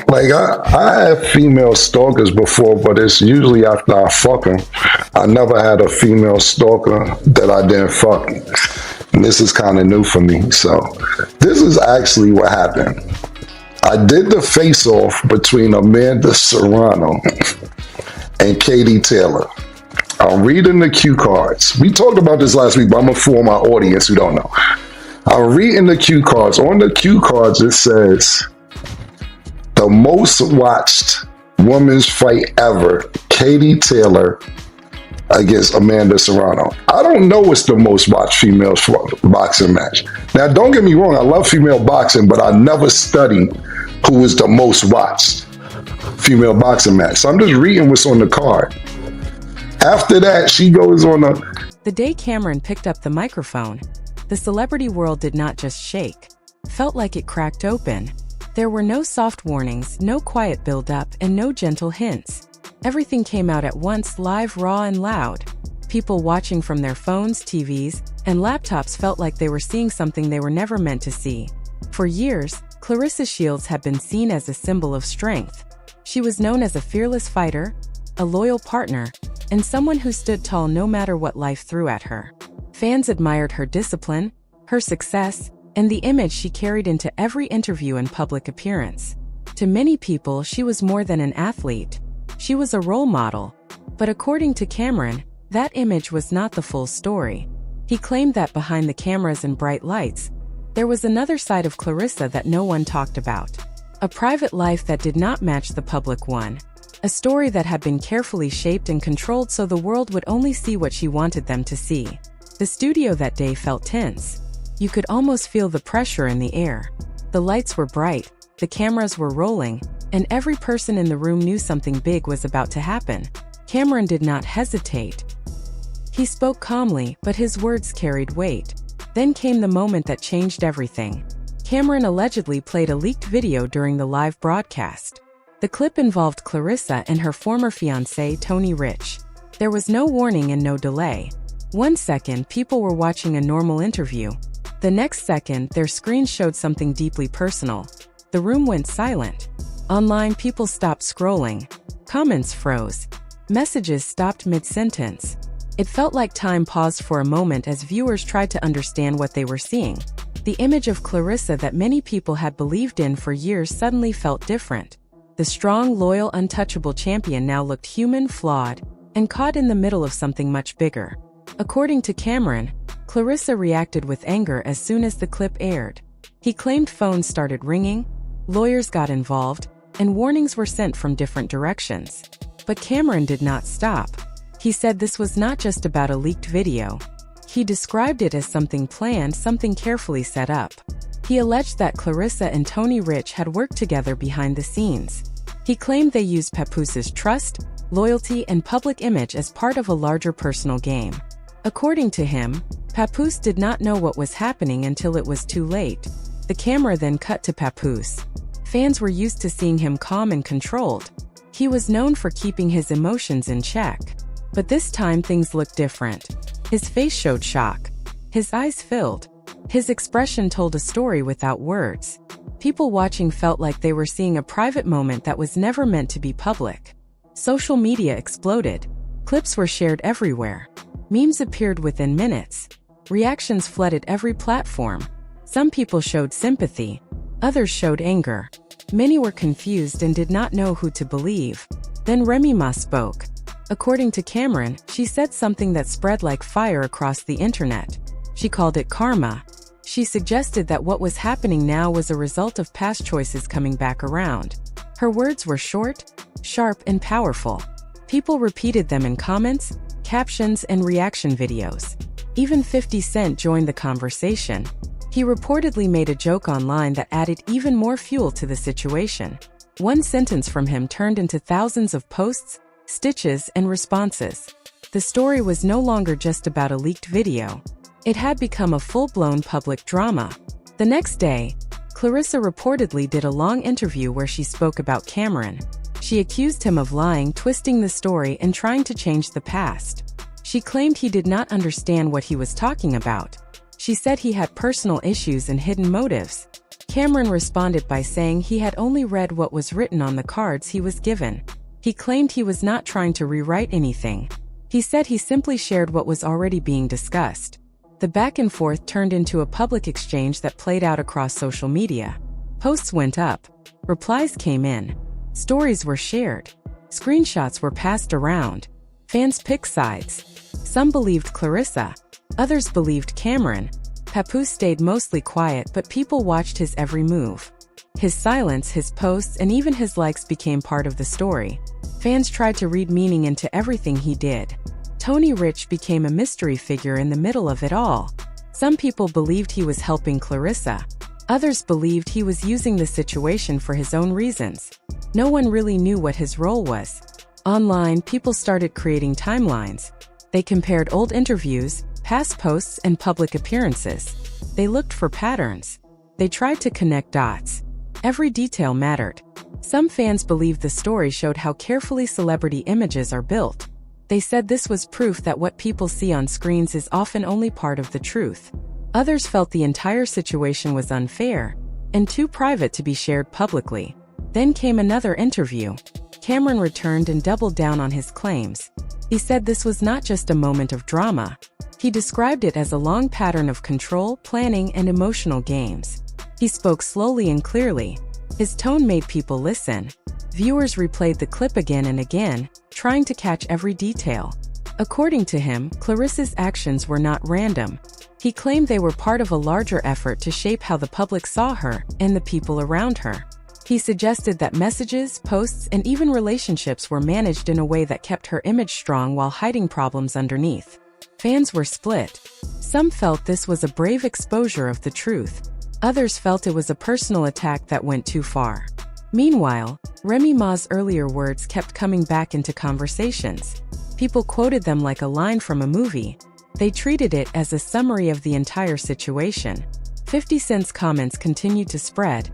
Like I have female stalkers before, but it's usually after I fuck them. I never had a female stalker that I didn't fuck. And this is kind of new for me. So this is actually what happened. I did the face off between Amanda Serrano and Katie Taylor. I'm reading the cue cards. We talked about this last week, but I'm gonna fool my audience who don't know. I'm reading the cue cards. On the cue cards, it says the most watched women's fight ever, Katie Taylor against Amanda Serrano. I don't know what's the most watched female boxing match. Now, don't get me wrong, I love female boxing, but I never studied who was the most watched female boxing match. So I'm just reading what's on the card. After that, she goes on a... The day Cameron picked up the microphone, the celebrity world did not just shake. Felt like it cracked open. There were no soft warnings, no quiet build-up, and no gentle hints. Everything came out at once, live, raw, and loud. People watching from their phones, TVs, and laptops felt like they were seeing something they were never meant to see. For years, Claressa Shields had been seen as a symbol of strength. She was known as a fearless fighter, a loyal partner, and someone who stood tall no matter what life threw at her. Fans admired her discipline, her success, and the image she carried into every interview and public appearance. To many people, she was more than an athlete. She was a role model. But according to Cameron, that image was not the full story. He claimed that behind the cameras and bright lights, there was another side of Claressa that no one talked about. A private life that did not match the public one. A story that had been carefully shaped and controlled so the world would only see what she wanted them to see. The studio that day felt tense. You could almost feel the pressure in the air. The lights were bright, the cameras were rolling, and every person in the room knew something big was about to happen. Cameron did not hesitate. He spoke calmly, but his words carried weight. Then came the moment that changed everything. Cameron allegedly played a leaked video during the live broadcast. The clip involved Claressa and her former fiancé, Tony Rich. There was no warning and no delay. 1 second, people were watching a normal interview. The next second, their screen showed something deeply personal. The room went silent. Online, people stopped scrolling. Comments froze. Messages stopped mid-sentence. It felt like time paused for a moment as viewers tried to understand what they were seeing. The image of Claressa that many people had believed in for years suddenly felt different. The strong, loyal, untouchable champion now looked human, flawed, and caught in the middle of something much bigger. According to Cameron, Claressa reacted with anger as soon as the clip aired. He claimed phones started ringing, lawyers got involved, and warnings were sent from different directions. But Cameron did not stop. He said this was not just about a leaked video. He described it as something planned, something carefully set up. He alleged that Claressa and Tony Rich had worked together behind the scenes. He claimed they used Papooses' trust, loyalty, and public image as part of a larger personal game. According to him, Papoose did not know what was happening until it was too late. The camera then cut to Papoose. Fans were used to seeing him calm and controlled. He was known for keeping his emotions in check. But this time things looked different. His face showed shock. His eyes filled. His expression told a story without words. People watching felt like they were seeing a private moment that was never meant to be public. Social media exploded. Clips were shared everywhere. Memes appeared within minutes. Reactions flooded every platform. Some people showed sympathy. Others showed anger. Many were confused and did not know who to believe. Then Remy Ma spoke. According to Cameron, she said something that spread like fire across the internet. She called it karma. She suggested that what was happening now was a result of past choices coming back around. Her words were short, sharp, and powerful. People repeated them in comments, captions, and reaction videos. Even 50 Cent joined the conversation. He reportedly made a joke online that added even more fuel to the situation. One sentence from him turned into thousands of posts, stitches, and responses. The story was no longer just about a leaked video. It had become a full-blown public drama. The next day, Claressa reportedly did a long interview where she spoke about Cameron. She accused him of lying, twisting the story, and trying to change the past. She claimed he did not understand what he was talking about. She said he had personal issues and hidden motives. Cameron responded by saying he had only read what was written on the cards he was given. He claimed he was not trying to rewrite anything. He said he simply shared what was already being discussed. The back and forth turned into a public exchange that played out across social media. Posts went up. Replies came in. Stories were shared. Screenshots were passed around. Fans picked sides. Some believed Claressa. Others believed Cameron. Papoose stayed mostly quiet, but people watched his every move. His silence, his posts, and even his likes became part of the story. Fans tried to read meaning into everything he did. Tony Rich became a mystery figure in the middle of it all. Some people believed he was helping Claressa. Others believed he was using the situation for his own reasons. No one really knew what his role was. Online, people started creating timelines. They compared old interviews, past posts, and public appearances. They looked for patterns. They tried to connect dots. Every detail mattered. Some fans believed the story showed how carefully celebrity images are built. They said this was proof that what people see on screens is often only part of the truth. Others felt the entire situation was unfair and too private to be shared publicly. Then came another interview. Cameron returned and doubled down on his claims. He said this was not just a moment of drama. He described it as a long pattern of control, planning, and emotional games. He spoke slowly and clearly. His tone made people listen. Viewers replayed the clip again and again, trying to catch every detail. According to him, Claressa's actions were not random. He claimed they were part of a larger effort to shape how the public saw her and the people around her. He suggested that messages, posts, and even relationships were managed in a way that kept her image strong while hiding problems underneath. Fans were split. Some felt this was a brave exposure of the truth. Others felt it was a personal attack that went too far. Meanwhile, Remy Ma's earlier words kept coming back into conversations. People quoted them like a line from a movie. They treated it as a summary of the entire situation. 50 Cent's comments continued to spread,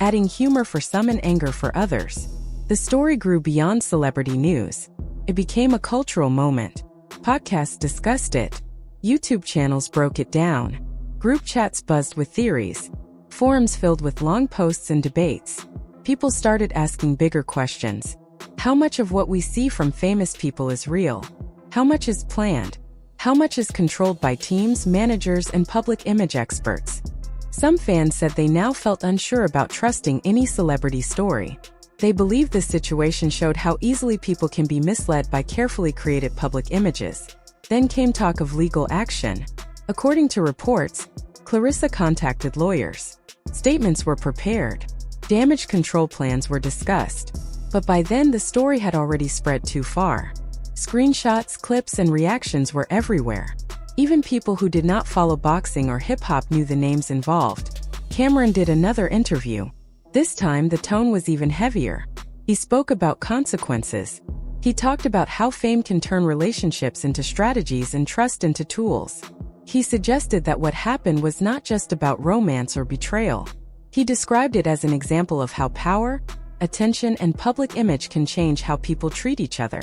adding humor for some and anger for others. The story grew beyond celebrity news. It became a cultural moment. Podcasts discussed it. YouTube channels broke it down. Group chats buzzed with theories. Forums filled with long posts and debates. People started asking bigger questions. How much of what we see from famous people is real? How much is planned? How much is controlled by teams, managers, and public image experts? Some fans said they now felt unsure about trusting any celebrity story. They believed this situation showed how easily people can be misled by carefully created public images. Then came talk of legal action. According to reports, Claressa contacted lawyers. Statements were prepared. Damage control plans were discussed. But by then the story had already spread too far. Screenshots, clips, and reactions were everywhere. Even people who did not follow boxing or hip-hop knew the names involved. Cameron did another interview. This time the tone was even heavier. He spoke about consequences. He talked about how fame can turn relationships into strategies and trust into tools. He suggested that what happened was not just about romance or betrayal. He described it as an example of how power, attention, and public image can change how people treat each other.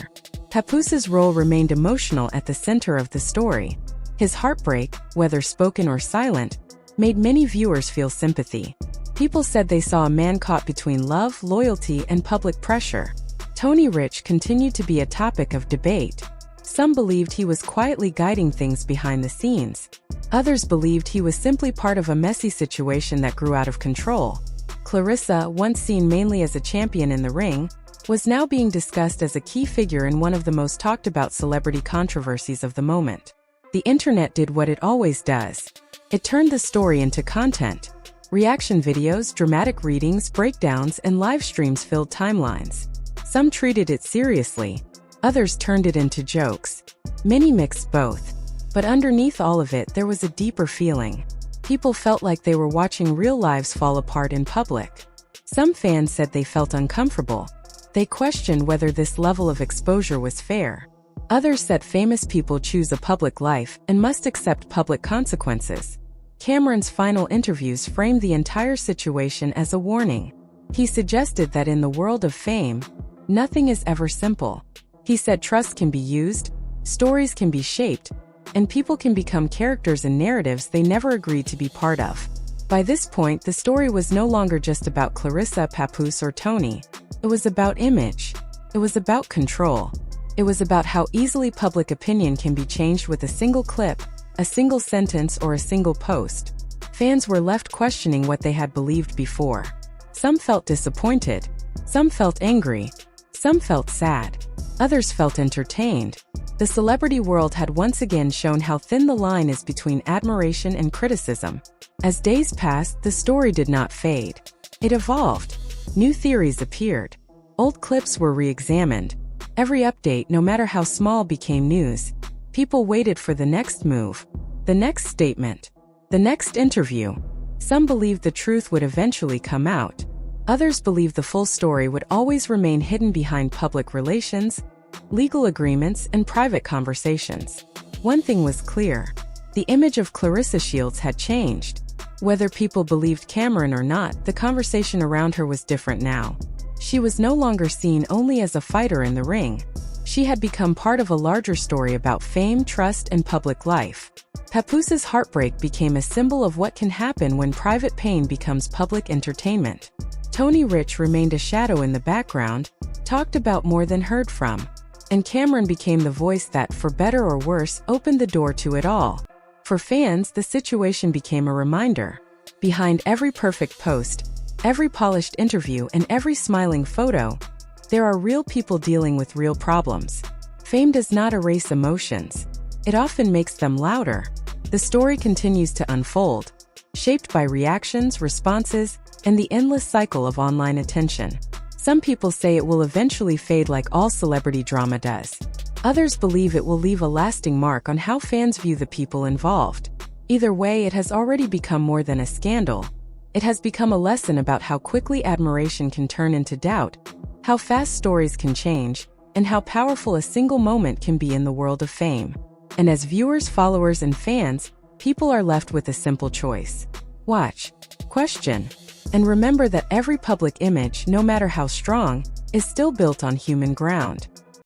Papoose's role remained emotional at the center of the story. His heartbreak, whether spoken or silent, made many viewers feel sympathy. People said they saw a man caught between love, loyalty, and public pressure. Tony Rich continued to be a topic of debate. Some believed he was quietly guiding things behind the scenes. Others believed he was simply part of a messy situation that grew out of control. Claressa, once seen mainly as a champion in the ring, was now being discussed as a key figure in one of the most talked about celebrity controversies of the moment. The internet did what it always does. It turned the story into content. Reaction videos, dramatic readings, breakdowns, and live streams filled timelines. Some treated it seriously. Others turned it into jokes. Many mixed both. But underneath all of it, there was a deeper feeling. People felt like they were watching real lives fall apart in public. Some fans said they felt uncomfortable. They questioned whether this level of exposure was fair. Others said famous people choose a public life and must accept public consequences. Cameron's final interviews framed the entire situation as a warning. He suggested that in the world of fame, nothing is ever simple. He said trust can be used, stories can be shaped, and people can become characters in narratives they never agreed to be part of. By this point, the story was no longer just about Claressa, Papoose, or Tony. It was about image. It was about control. It was about how easily public opinion can be changed with a single clip, a single sentence, or a single post. Fans were left questioning what they had believed before. Some felt disappointed. Some felt angry. Some felt sad. Others felt entertained. The celebrity world had once again shown how thin the line is between admiration and criticism. As days passed, the story did not fade. It evolved. New theories appeared. Old clips were re-examined. Every update, no matter how small, became news. People waited for the next move, the next statement, the next interview. Some believed the truth would eventually come out. Others believed the full story would always remain hidden behind public relations, legal agreements, and private conversations. One thing was clear. The image of Claressa Shields had changed. Whether people believed Cameron or not, the conversation around her was different now. She was no longer seen only as a fighter in the ring. She had become part of a larger story about fame, trust, and public life. Papooses' heartbreak became a symbol of what can happen when private pain becomes public entertainment. Tony Rich remained a shadow in the background, talked about more than heard from. And Cameron became the voice that, for better or worse, opened the door to it all. For fans, the situation became a reminder. Behind every perfect post, every polished interview, and every smiling photo, there are real people dealing with real problems. Fame does not erase emotions. It often makes them louder. The story continues to unfold, shaped by reactions, responses, and the endless cycle of online attention. Some people say it will eventually fade like all celebrity drama does. Others believe it will leave a lasting mark on how fans view the people involved. Either way, it has already become more than a scandal. It has become a lesson about how quickly admiration can turn into doubt, how fast stories can change, and how powerful a single moment can be in the world of fame. And as viewers, followers, and fans, people are left with a simple choice. Watch, question, and remember that every public image, no matter how strong, is still built on human ground.